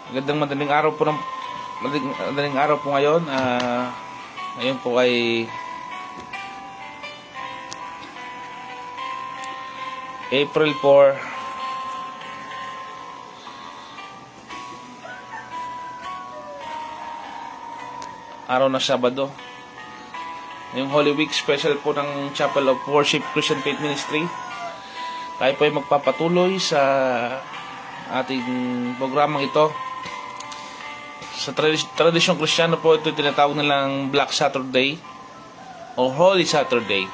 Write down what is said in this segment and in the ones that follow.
Magandang madaling araw po ngayon. Ngayon po ay April 4, araw na Sabado. Yung Holy Week special po ng Chapel of Worship Christian Faith Ministry. Tayo po ay magpapatuloy sa ating programang ito. Sa tradisyong Kristiyano po, ito tinatawag nilang Black Saturday o Holy Saturday.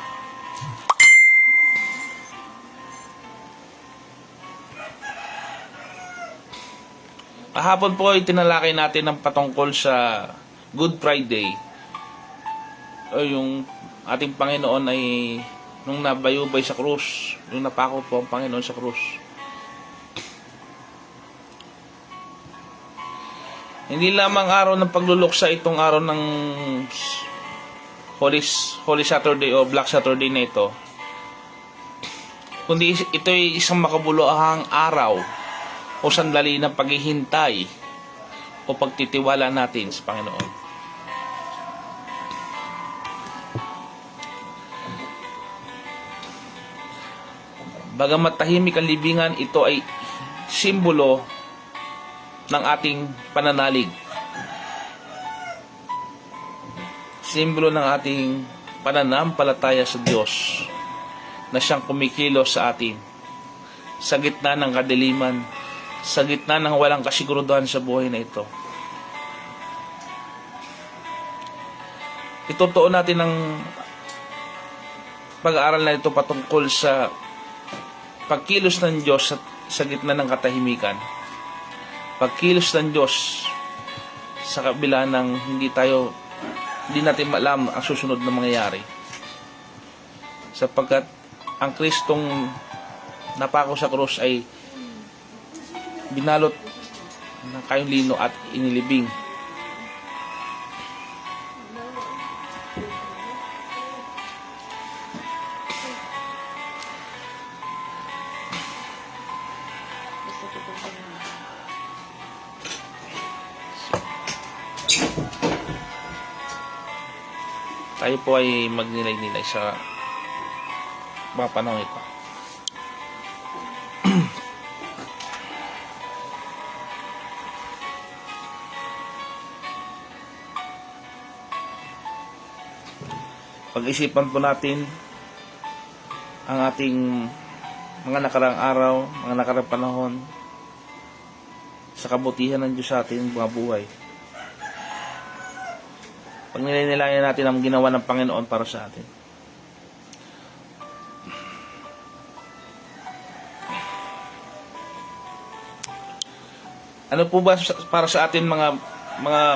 Kahapon po ay tinalakay natin ang patungkol sa Good Friday. O yung ating Panginoon ay nung nabayubay sa krus, nung napako po ang Panginoon sa krus. Hindi lamang araw ng pagluluksa itong araw ng Holy Saturday o Black Saturday na ito, kundi ito ay isang makabuluhang araw o sandali ng paghihintay o pagtitiwala natin sa Panginoon. Bagamat tahimik ang libingan, ito ay simbolo ng ating pananalig. Simbolo ng ating pananampalataya sa Diyos na siyang kumikilos sa atin sa gitna ng kadiliman, sa gitna ng walang kasiguruduhan sa buhay na ito. Itutuon natin ang pag-aaral na ito patungkol sa pagkilos ng Diyos sa gitna ng katahimikan. Pagkilos ng Diyos sa kabila ng hindi natin alam ang susunod na mangyayari. Sapagkat ang Kristong napako sa krus ay binalot ng kayong lino at inilibing. Tayo po ay magnilay-nilay sa mga panahon ito. Pag-isipan po natin ang ating mga nakaraang araw, mga nakaraang panahon sa kabutihan ng Diyos sa ating mga buhay. Pag nilay-nilayan natin ang ginawa ng Panginoon para sa atin. Ano po ba para sa atin mga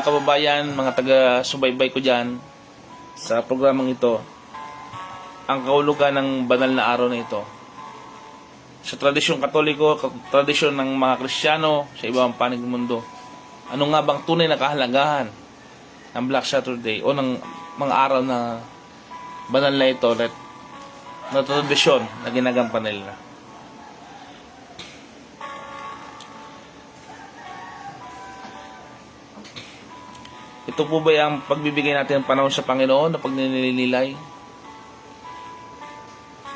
kababayan, mga taga-subaybay ko dyan sa programang ito, ang kahulugan ng banal na araw na ito? Sa tradisyong Katoliko, tradisyon ng mga Kristiyano sa ibang panig ng mundo, ano nga bang tunay na kahalagahan ng Black Saturday o ng mga araw na banal na ito na tradisyon na ginagampan nila? Ito po ba ang pagbibigay natin ng panahon sa Panginoon na pagninilay?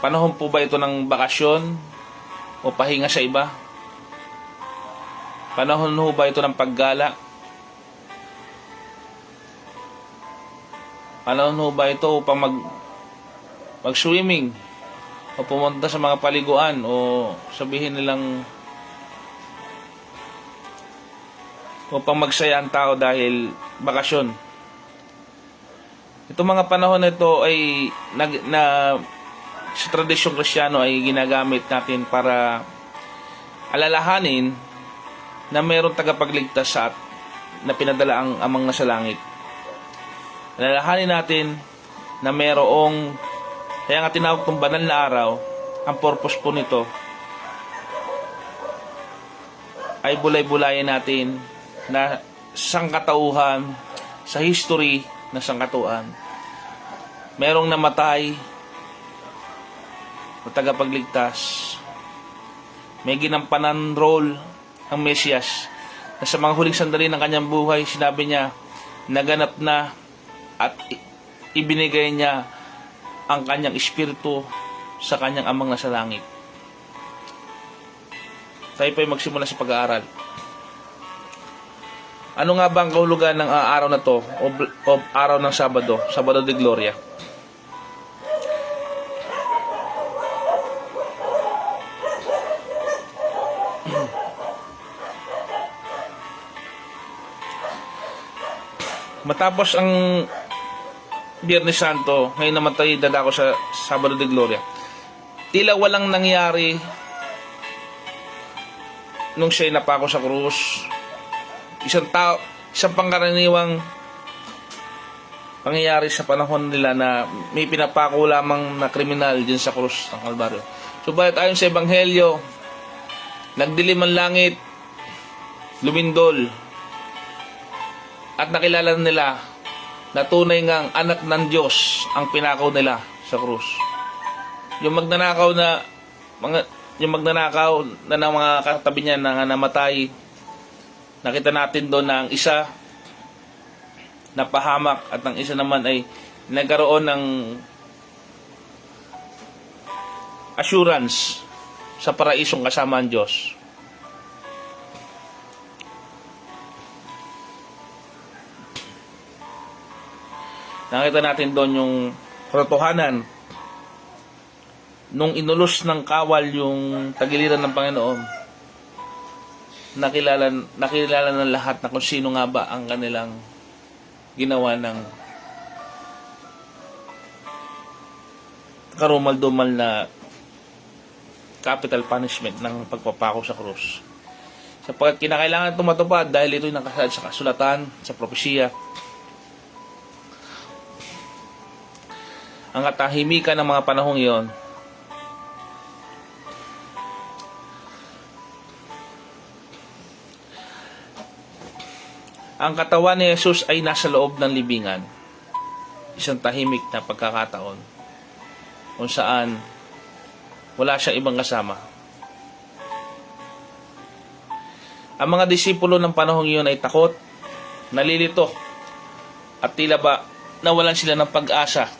Panahon po ba ito ng bakasyon o pahinga sa iba? Panahon ho ba ito ng paggala? Panahon ho ba ito upang mag-swimming o pumunta sa mga paliguan o sabihin nilang upang magsaya ang tao dahil bakasyon? Itong mga panahon na ito ay sa tradisyong Kristiyano ay ginagamit natin para alalahanin na mayroong tagapagligtas na pinadala ang Amang nasa langit. Alalahanin natin na mayroong, kaya nga tinawag itong banal na araw, ang purpose po nito ay bulay-bulayan natin na sangkatauhan, sa history na sangkatuan, merong namatay na tagapagligtas. May ginampanan role ang Mesiyas na sa mga huling sandali ng kanyang buhay, sinabi niya, naganap na at ibinigay niya ang kanyang espiritu sa kanyang Amang nasa langit. Tayo po'y magsimula sa pag-aaral. Ano nga ba ang kahulugan ng araw na to o araw ng Sabado, Sabado de Gloria? Matapos ang Biyernes Santo, ngayon naman tayo dadako sa Sabado de Gloria. Tila walang nangyari nung siya'y napako sa krus. Isang pangkaraniwang pangyayari sa panahon nila na may pinapako lamang na kriminal dyan sa krus ng Kalbaryo. Subalit ayon sa Ebanghelyo, nagdilim ang langit, lumindol, at nakilala nila na tunay ngang anak ng Diyos ang pinakaw nila sa krus. Yung magnanakaw na ng mga katabi niya na namatay, nakita natin doon na ang isa napahamak at ang isa naman ay nagkaroon ng assurance sa paraisong kasama ang Diyos. Nakita natin doon yung katotohanan nung inulos ng kawal yung tagiliran ng Panginoon. Nakilala ng lahat na kung sino nga ba ang kanilang ginawa ng karumal-dumal na capital punishment ng pagpapako sa krus. Sapagkat kinakailangan ito matupad dahil ito'y nakasaad sa kasulatan, sa propesiya. Ang katahimikan ng mga panahong iyon ang katawan ni Jesus ay nasa loob ng libingan. Isang tahimik na pagkakataon kung saan wala siyang ibang kasama. Ang mga disipulo ng panahong iyon ay takot, nalilito, at tila ba nawalan sila ng pag-asa.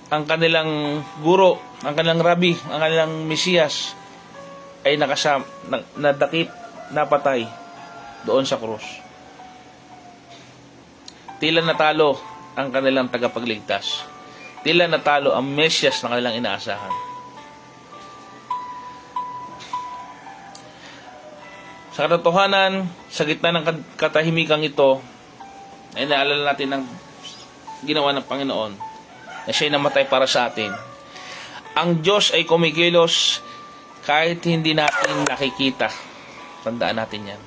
Ang kanilang guro, ang kanilang rabi, ang kanilang Mesiyas ay nadakip, napatay doon sa krus. Tila natalo ang kanilang tagapagligtas. Tila natalo ang Mesiyas na kanilang inaasahan. Sa katotohanan, sa gitna ng katahimikan ito, ay naalala natin ang ginawa ng Panginoon na siya'y namatay para sa atin. Ang Diyos ay kumikilos kahit hindi natin nakikita. Tandaan natin yan.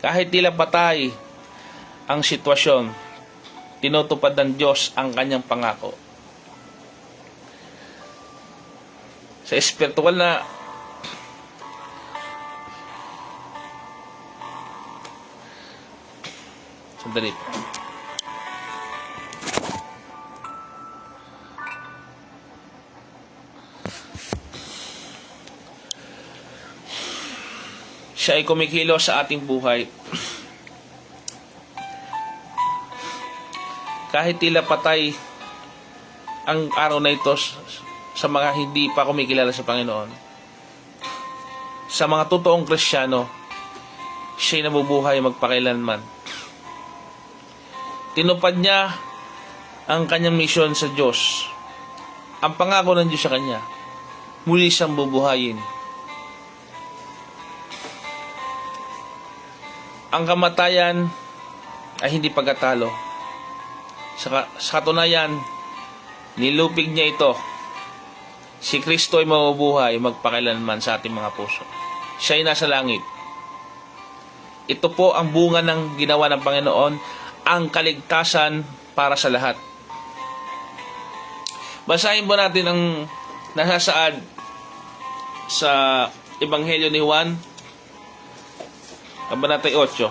Kahit tila patay ang sitwasyon, tinutupad ng Diyos ang kanyang pangako. Sa espiritual na sandali po. Siya ay kumikilos sa ating buhay. Kahit tila patay ang araw na ito sa mga hindi pa kumikilala sa Panginoon. Sa mga totoong Kristiyano, siya'y nabubuhay magpakailanman. Tinupad niya ang kanyang misyon sa Diyos. Ang pangako ng Diyos sa kanya, muli siyang bubuhayin. Ang kamatayan ay hindi pagkatalo. Sa katunayan, nilupig niya ito. Si Kristo ay mabubuhay magpakailanman sa ating mga puso. Siya ay nasa langit. Ito po ang bunga ng ginawa ng Panginoon, ang kaligtasan para sa lahat. Basahin po natin ang nasasaad sa Ebanghelyo ni Juan, Kabanata 8.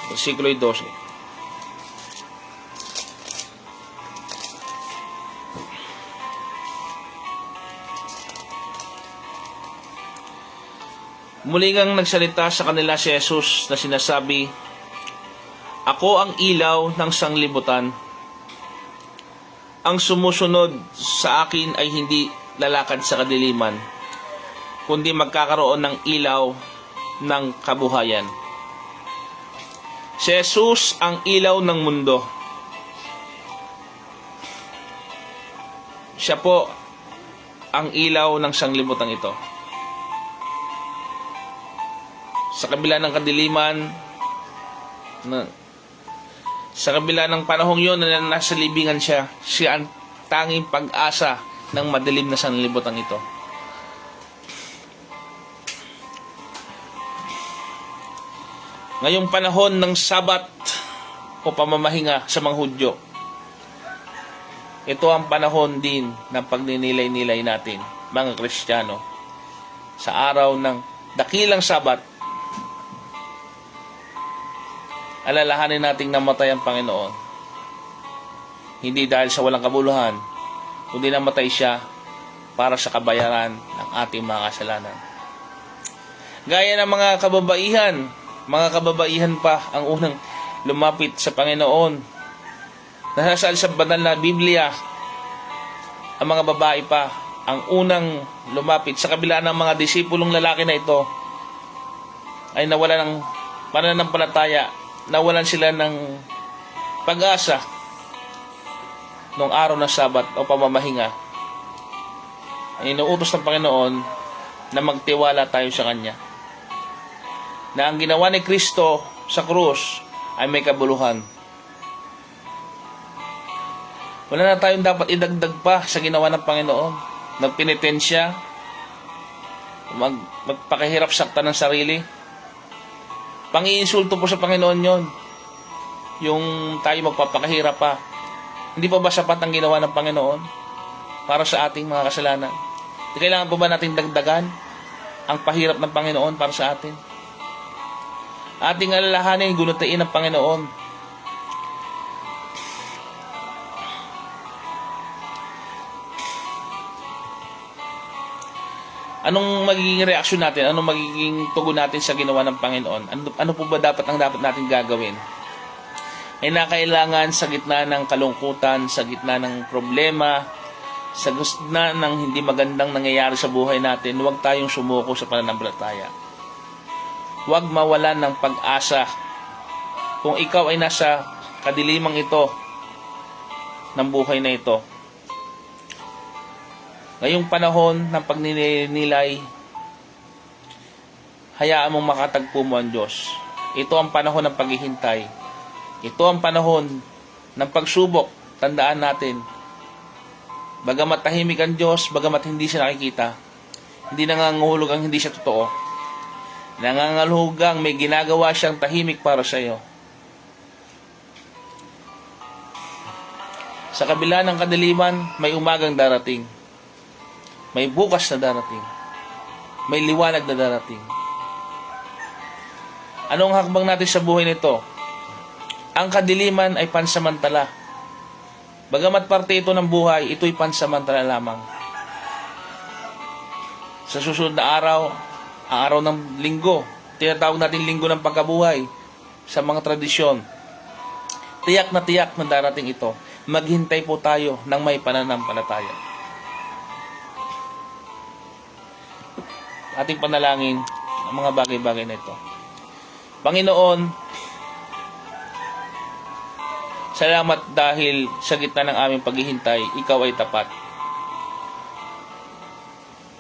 Versikulo 12. Muli ngang nagsalita sa kanila si Jesus na sinasabi, "Ako ang ilaw ng sanglibutan. Ang sumusunod sa akin ay hindi lalakad sa kadiliman, kundi magkakaroon ng ilaw ng kabuhayan." Si Jesus ang ilaw ng mundo. Siya po ang ilaw ng sanglibutan ito. Sa kabila ng kadiliman, sa kabila ng panahong yun na nasa libingan siya, siya ang tanging pag-asa ng madilim na sanlibutan ito. Ngayong panahon ng Sabat o pamamahinga sa mga Hudyo, ito ang panahon din ng pagninilay-nilay natin, mga Kristiyano. Sa araw ng dakilang Sabat, alalahanin nating namatay ang Panginoon. Hindi dahil sa walang kabuluhan, kundi namatay siya para sa kabayaran ng ating mga kasalanan. Gaya ng mga kababaihan pa ang unang lumapit sa Panginoon. Nasasaad sa banal na Biblia, ang mga babae pa ang unang lumapit sa kabila ng mga disipulong lalaki na ito ay nawalan ng pananampalataya, nawalan sila ng pag-asa noong araw ng Sabat o pamamahinga. Ay inuutos ng Panginoon na magtiwala tayo sa Kanya, na ang ginawa ni Kristo sa krus ay may kabuluhan. Wala na tayong dapat idagdag pa sa ginawa ng Panginoon. Nagpenitensya, magpakahirap sakta ng sarili. Pang-iinsulto po sa Panginoon yon, yung tayo magpapakahirap pa. Hindi pa ba sapat ang ginawa ng Panginoon para sa ating mga kasalanan? Kailangan pa ba natin dagdagan ang pahirap ng Panginoon para sa atin? Ating alalahanin, gunutain ng Panginoon. Anong magiging reaksyon natin? Anong magiging tugon natin sa ginawa ng Panginoon? Ano po ba dapat natin gagawin? Ay nakailangan sa gitna ng kalungkutan, sa gitna ng problema, sa gitna ng hindi magandang nangyayari sa buhay natin, huwag tayong sumuko sa pananampalataya. Huwag mawalan ng pag-asa. Kung ikaw ay nasa kadilimang ito ng buhay na ito, ngayong panahon ng pagninilay, hayaan mong makatagpo mo ang Diyos. Ito ang panahon ng paghihintay. Ito ang panahon ng pagsubok. Tandaan natin, bagamat tahimik ang Diyos, bagamat hindi siya nakikita, hindi nangangahulog ang hindi siya totoo. Nangangalugang may ginagawa siyang tahimik para sa iyo. Sa kabila ng kadiliman, may umagang darating. May bukas na darating. May liwanag na darating. Anong hakbang natin sa buhay nito? Ang kadiliman ay pansamantala. Bagamat parte ito ng buhay, ito'y pansamantala lamang. Sa susunod na araw, ang araw ng linggo, tinatawag natin linggo ng pagkabuhay sa mga tradisyon. Tiyak na darating ito. Maghintay po tayo ng may pananampalataya. Ating panalangin ang mga bagay-bagay na ito. Panginoon, salamat dahil sa gitna ng aming paghihintay, ikaw ay tapat.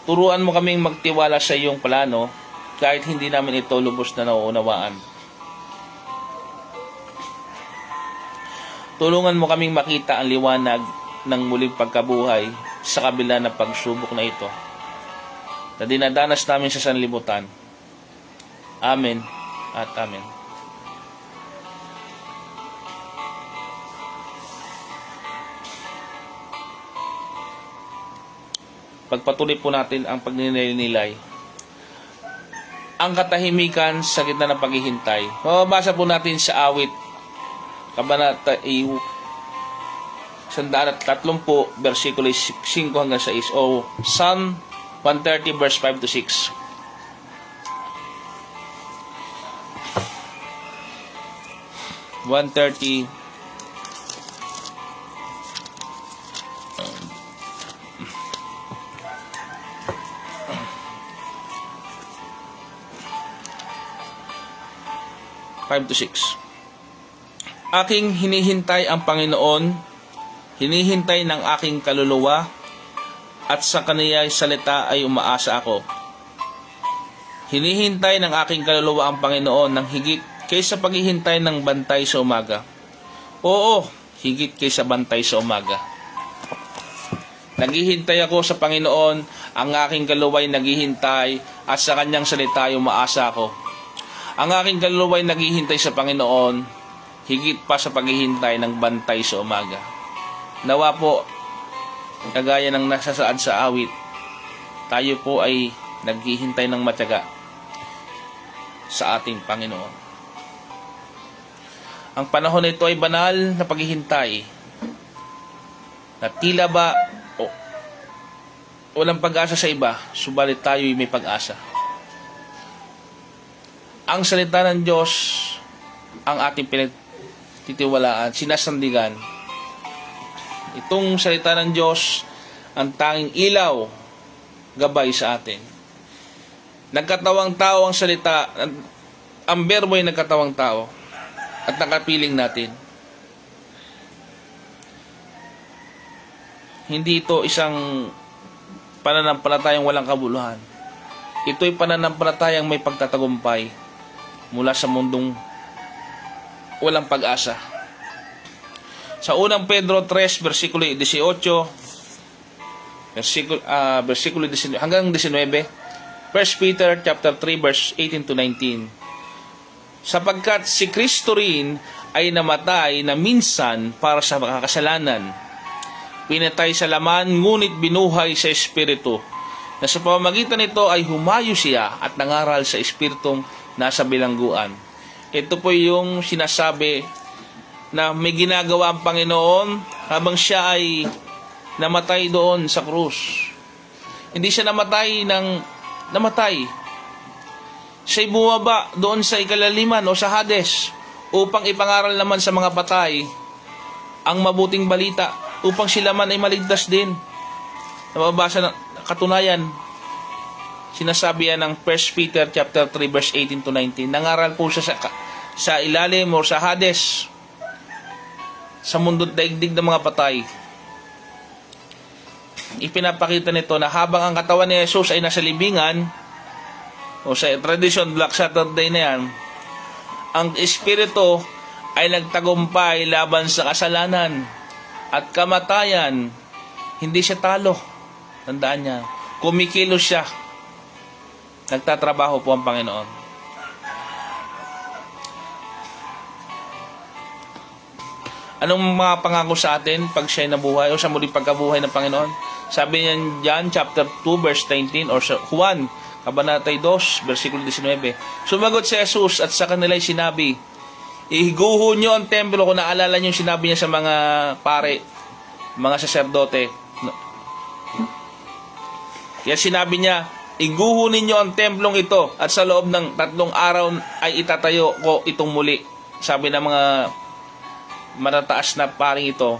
Turuan mo kaming magtiwala sa iyong plano kahit hindi namin ito lubos na nauunawaan. Tulungan mo kaming makita ang liwanag ng muling pagkabuhay sa kabila ng pagsubok na ito na dinadanas namin sa sanlibutan. Amen at amen. Pagpatuloy po natin ang pagninilay. Ang katahimikan sa gitna ng paghihintay. Mababasa po natin sa awit, Kabanata 130, versikulo 5 hanggang 6, o Psalm 130 verse 5 to 6. Aking hinihintay ang Panginoon, hinihintay ng aking kaluluwa, at sa kaniya'y salita ay umaasa ako. Hinihintay ng aking kaluluwa ang Panginoon ng higit kaysa paghihintay ng bantay sa umaga. Oo, higit kaysa bantay sa umaga. Naghihintay ako sa Panginoon, ang aking kaluluwa'y naghihintay, at sa kanyang salita ay umaasa ako. Ang aking kaluluwa'y naghihintay sa Panginoon, higit pa sa paghihintay ng bantay sa umaga. Nawa po, kagaya ng nasasaad sa awit, tayo po ay naghihintay ng matyaga sa ating Panginoon. Ang panahon na ito ay banal na paghihintay, na tila ba walang pag-asa sa iba, subalit tayo ay may pag-asa. Ang salita ng Diyos ang ating pinagtitiwalaan, sinasandigan. Itong salita ng Diyos ang tanging ilaw, gabay sa atin. Nagkatawang tao ang salita, ang berbo ay nagkatawang tao at nakapiling natin. Hindi ito isang pananampalatayang walang kabuluhan. Ito'y pananampalatayang may pagtatagumpay mula sa mundong walang pag-asa. Sa unang Pedro 3, versikulo 18, versikulo 19 hanggang 19, 1 Peter chapter 3, verse 18 to 19. Sapagkat si Kristo rin ay namatay na minsan para sa mga kasalanan. Pinatay sa laman, ngunit binuhay sa Espiritu, na sa pamamagitan nito ay humayo siya at nangaral sa Espiritong nasa bilangguan. Ito po yung sinasabi na may ginagawa ang Panginoon habang siya ay namatay doon sa krus. Hindi siya namatay. Siya'y bumaba doon sa ikalaliman o sa Hades upang ipangaral naman sa mga patay ang mabuting balita, upang sila man ay maligtas din. Nababasa ng katunayan, sinasabi yan ng 1 Peter chapter 3 verse 18 to 19. Nangaral po siya sa ilalim o sa Hades, sa mundo't daigdig ng mga patay. Ipinapakita nito na habang ang katawan ni Jesus ay nasa libingan, o sa tradition Black Saturday na yan, ang Espiritu ay nagtagumpay laban sa kasalanan at kamatayan. Hindi siya talo. Tandaan niya, kumikilos siya. Nagtatrabaho po ang Panginoon. Anong mga pangako sa atin pag siya'y nabuhay o sa muling pagkabuhay ng Panginoon? Sabi niya John chapter 2 verse 19, or sa Juan Kabanata 2 versikulo 19. Sumagot si Jesus at sa kanila'y sinabi, ihiguho nyo ang templo. Kung naalala nyo yung sinabi niya sa mga pare, mga saserdote. Kaya sinabi niya, iguho ninyo ang templong ito at sa loob ng 3 araw ay itatayo ko itong muli. Sabi ng mga matataas na paring ito,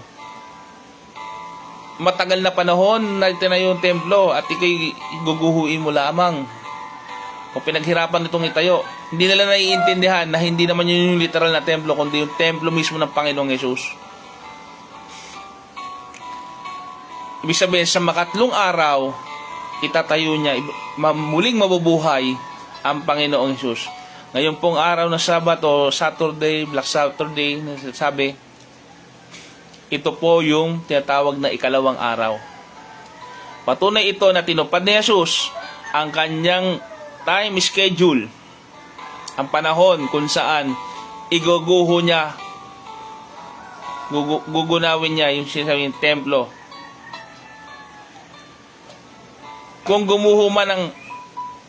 matagal na panahon na itinayo yung templo at ikay guguhuin mo lamang. Kung pinaghirapan itong itayo, hindi nila naiintindihan na hindi naman yun yung literal na templo, kundi yung templo mismo ng Panginoong Yesus. Ibig sabihin, sa makatlong araw, itatayo niya, muling mabubuhay ang Panginoong Yesus. Ngayon pong araw na Sabato, Saturday, Black Saturday, sabi, ito po yung tinatawag na ikalawang araw. Patunay ito na tinupad ni Jesus ang kanyang time schedule, ang panahon kung saan iguguho niya, gugunawin niya yung sinasabing templo. Kung gumuho man ang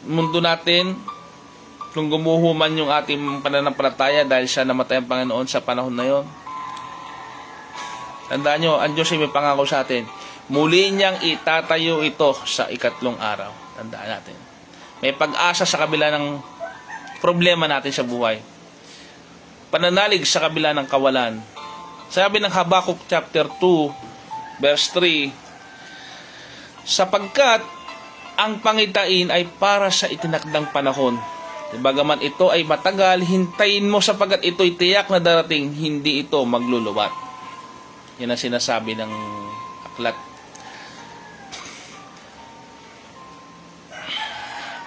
mundo natin, kung gumuho man yung ating pananampalataya dahil siya namatay ang Panginoon sa panahon na yon, tandaan nyo, ang Diyos ay may pangako sa atin. Muli niyang itatayo ito sa ikatlong araw. Tandaan natin. May pag-asa sa kabila ng problema natin sa buhay. Pananalig sa kabila ng kawalan. Sabi ng Habakkuk chapter 2, verse 3, sapagkat ang pangitain ay para sa itinakdang panahon. Bagaman ito ay matagal, hintayin mo sapagkat ito'y tiyak na darating, hindi ito magluluwat. Yan ang sinasabi ng aklat.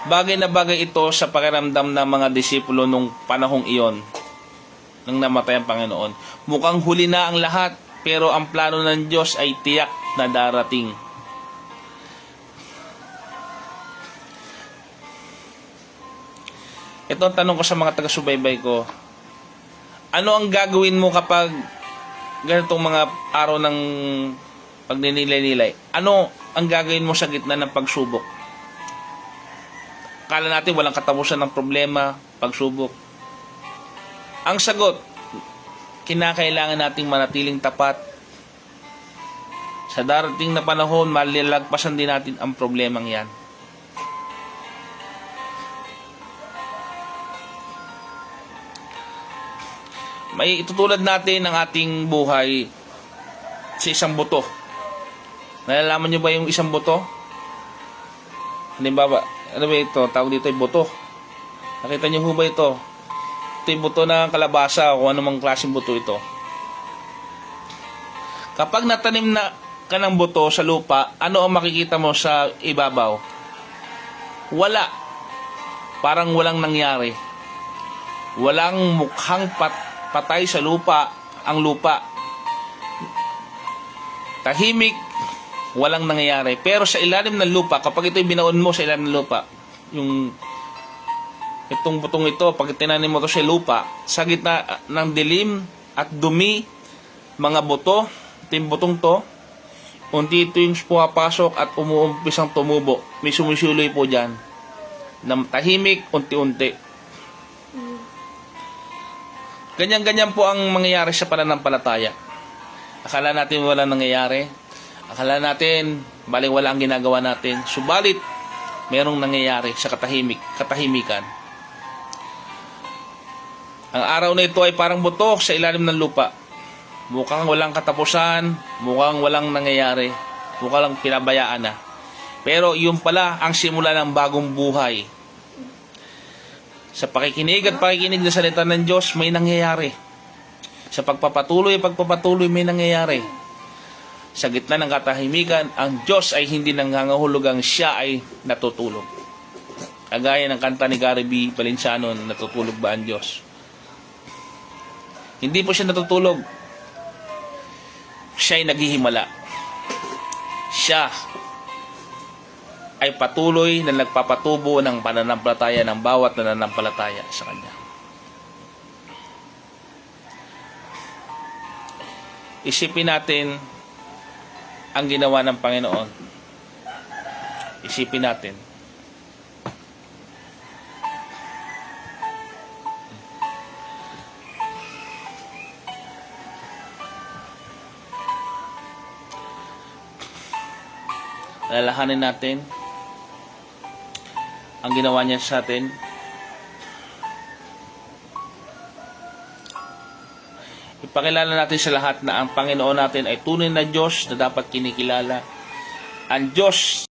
Bagay na bagay ito sa pakiramdam ng mga disipulo nung panahong iyon, nang namatay ang Panginoon. Mukhang huli na ang lahat, pero ang plano ng Diyos ay tiyak na darating. Ito ang tanong ko sa mga taga-subaybay ko. Ano ang gagawin mo kapag ganitong mga araw ng pagninilay-nilay? Ano ang gagawin mo sa gitna ng pagsubok? Akala natin walang katapusan ng problema, pagsubok. Ang sagot, kinakailangan nating manatiling tapat. Sa darating na panahon, malilagpasan din natin ang problemang yan. May itutulad natin ang ating buhay sa isang buto. Nalalaman nyo ba yung isang buto? Halimbawa, ano ba ito? Tawag dito ay buto. Nakita nyo ba ito? Ito yung buto ng kalabasa o anumang klaseng buto ito. Kapag natanim na ka ng buto sa lupa, ano ang makikita mo sa ibabaw? Wala. Parang walang nangyari. Walang mukhang patay sa lupa ang lupa. Tahimik, walang nangyayari. Pero sa ilalim ng lupa, kapag ito'y binaon mo sa ilalim ng lupa, itong butong ito, pag tinanim mo ito sa lupa, sa gitna ng dilim at dumi, mga buto, yung butong to, unti ito yung pumapasok at umuumpisang tumubo. May sumisuloy po dyan. Na tahimik, unti-unti. Ganyan-ganyan po ang mangyayari sa pananampalataya. Akala natin wala nangyayari. Akala natin baliwala ang ginagawa natin. Subalit, mayroong nangyayari sa katahimikan. Ang araw na ito ay parang buto sa ilalim ng lupa. Mukhang walang katapusan, mukhang walang nangyayari, mukhang pinabayaan na. Pero yun pala ang simula ng bagong buhay. Sa pakikinig at pakikinig ng salita ng Diyos, may nangyayari. Sa pagpapatuloy may nangyayari. Sa gitna ng katahimikan, ang Diyos ay hindi nangangahulugang siya ay natutulog. Kagaya ng kanta ni Gary B. Valenciano, natutulog ba ang Diyos? Hindi po siya natutulog. Siya ay naghihimala. Siya ay patuloy na nagpapatubo ng pananampalataya ng bawat nananampalataya sa Kanya. Isipin natin ang ginawa ng Panginoon. Isipin natin. Alalahanin natin ang ginawa niya sa atin. Ipakilala natin sa lahat na ang Panginoon natin ay tunay na Diyos na dapat kinikilala. Ang Diyos